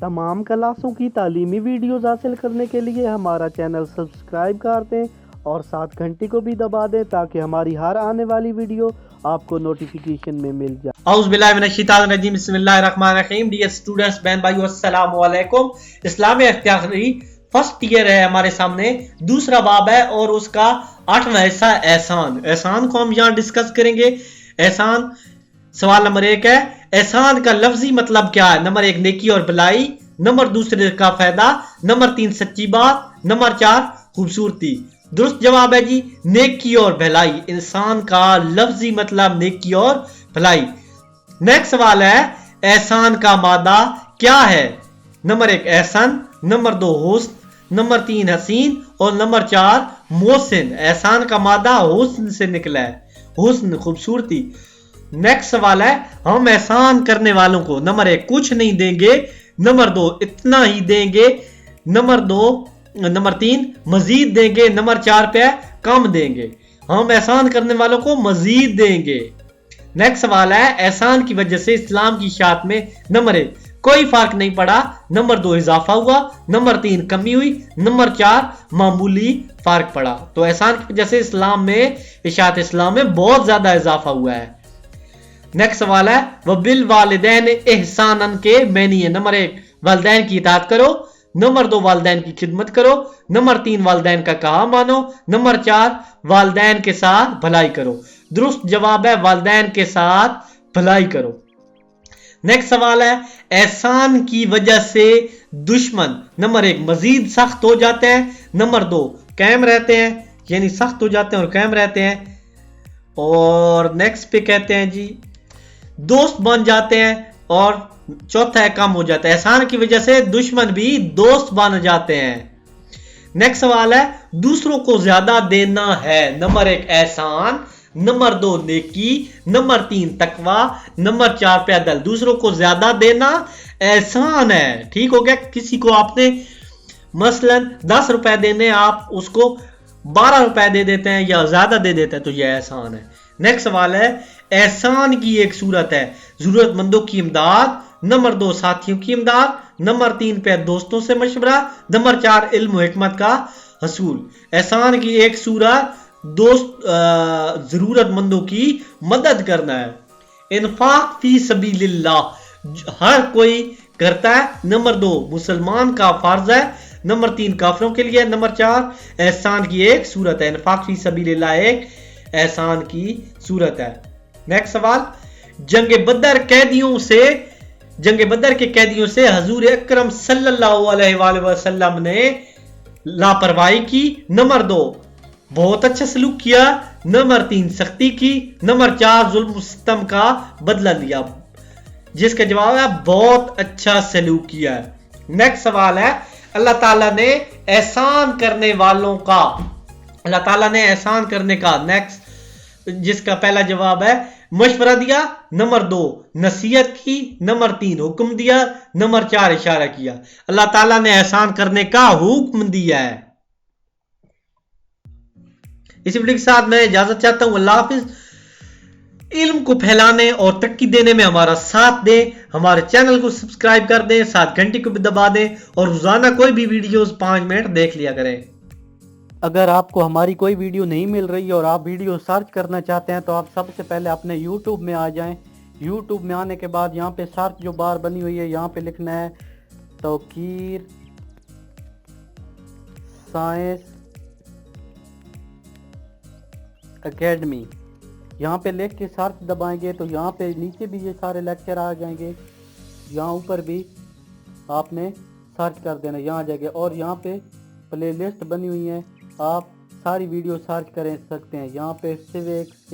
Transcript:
तमाम क्लासों की तालीमी वीडियोज़ हासिल करने के लिए हमारा चैनल सब्सक्राइब कर दें और साथ घंटी को भी दबा दें ताकि हमारी हर आने वाली वीडियो आपको नोटिफिकेशन में मिल जाए। औज़ुबिल्लाहिमिनश्शैतानिर्रजीम बिस्मिल्लाहिर्रहमानिर्रहीम। डियर स्टूडेंट्स, बहन भाइयों, अस्सलाम वालेकुम। इस्लामी इख्तियारी फर्स्ट ईयर है हमारे सामने, दूसरा बाब है और उसका 8वां हिस्सा एहसान। एहसान को हम यहाँ डिस्कस करेंगे। एहसान सवाल नंबर 1 है, एहसान का लफ्जी मतलब क्या है? नंबर 1 नेकी और भलाई, नंबर 2 का फायदा, नंबर 3 सच्ची बात, नंबर 4 खूबसूरती। दुरुस्त जवाब है जी नेकी और भलाई। इंसान का लफ्जी मतलब नेकी और भलाई। नेक्स्ट सवाल है, एहसान का मादा क्या है? नंबर 1 एहसन, नंबर 2 हुस्न, नंबर 3 हसीन और नंबर 4 मोहसिन। एहसान का मादा हुस्न से निकला है, हुस्न खूबसूरती। नेक्स्ट सवाल है, हम एहसान करने वालों को नंबर 1 कुछ नहीं देंगे, नंबर 2 इतना ही देंगे, नंबर 3 मजीद देंगे, नंबर 4 पे कम देंगे। हम एहसान करने वालों को मजीद देंगे। नेक्स्ट सवाल है, एहसान की वजह से इस्लाम की शात में नंबर 1 कोई फर्क नहीं पड़ा, नंबर 2 इजाफा हुआ, नंबर 3 कमी हुई, नंबर 4 मामूली फर्क पड़ा। तो एहसान की वजह से इस्लाम में, इशात इस्लाम में बहुत ज्यादा इजाफा हुआ है। नेक्स्ट सवाल है, वह बिल वालिदैन एहसानन के मैनी है। नंबर 1 वालिदैन की इताअत करो, नंबर 2 वालिदैन की खिदमत करो, नंबर 3 वालिदैन का कहा मानो, नंबर 4 वालिदैन के साथ भलाई करो। दुरुस्त जवाब है वालिदैन के साथ भलाई करो। नेक्स्ट सवाल है, एहसान की वजह से दुश्मन नंबर 1 मजीद सख्त हो जाते हैं, नंबर 2 कायम रहते हैं, यानी सख्त हो जाते हैं और कायम रहते हैं, और नेक्स्ट पे कहते हैं जी दोस्त बन जाते हैं, और चौथा है कम हो जाता है। एहसान की वजह से दुश्मन भी दोस्त बन जाते हैं। नेक्स्ट सवाल है, दूसरों को ज्यादा देना है। नंबर 1 एहसान, नंबर 2 नेकी, नंबर 3 तकवा, नंबर 4 पे अदल। दूसरों को ज्यादा देना एहसान है। ठीक हो गया? किसी को आपने मसलन 10 रुपए देने, आप उसको 12 रुपए दे देते हैं या ज्यादा दे देते हैं, तो यह एहसान है। नेक्स्ट सवाल है, एहसान की एक सूरत है जरूरतमंदों की इमदाद, नंबर 2 साथियों की इमदाद, नंबर 3 पे दोस्तों से मशवरा, नंबर 4 इल्म और हिकमत का हसूल। एहसान की एक सूरत दोस्त जरूरतमंदों की मदद करना है। इन्फाक फी सबीलिल्लाह हर कोई करता है, नंबर 2 मुसलमान का फर्ज है, नंबर 3 काफिरों के लिए, नंबर 4 एहसान की एक सूरत है। इन्फाक फी सबीलिल्लाह एक एहसान की सूरत है। नेक्स्ट सवाल, जंग बदर के कैदियों से हजूर अकरम सल्लल्लाहु अलैहि वसल्लम ने लापरवाही की, नंबर 2 बहुत अच्छा सलूक किया, नंबर 3 सख्ती की, नंबर 4 जुल्म सितम का बदला लिया। जिसका जवाब है बहुत अच्छा सलूक किया है। नेक्स्ट सवाल है, अल्लाह ताला ने एहसान करने का नेक्स्ट, जिसका पहला जवाब है मशवरा दिया, नंबर 2 नसीहत की, नंबर 3 हुक्म दिया, नंबर 4 इशारा किया। अल्लाह ताला ने एहसान करने का हुक्म दिया है। इसी वीडियो के साथ मैं इजाजत चाहता हूं। अल्लाह हाफिज। इल्म को फैलाने और तरक्की देने में हमारा साथ दें, हमारे चैनल को सब्सक्राइब कर दें, साथ घंटी को भी दबा दें और रोजाना कोई भी वीडियोस 5 मिनट देख लिया करें। अगर आपको हमारी कोई वीडियो नहीं मिल रही और आप वीडियो सर्च करना चाहते हैं तो आप सबसे पहले अपने YouTube में आ जाएं। YouTube में आने के बाद यहाँ पे सर्च जो बार बनी हुई है, यहाँ पे लिखना है तौकीर साइंस एकेडमी। यहाँ पे लिख के सर्च दबाएंगे तो यहाँ पे नीचे भी ये सारे लेक्चर आ जाएंगे, यहाँ ऊपर भी आपने सर्च कर देना, यहाँ आ जाएगा और यहाँ पे प्लेलिस्ट बनी हुई है, आप सारी वीडियो सर्च कर सकते हैं। यहाँ पे सिविक्स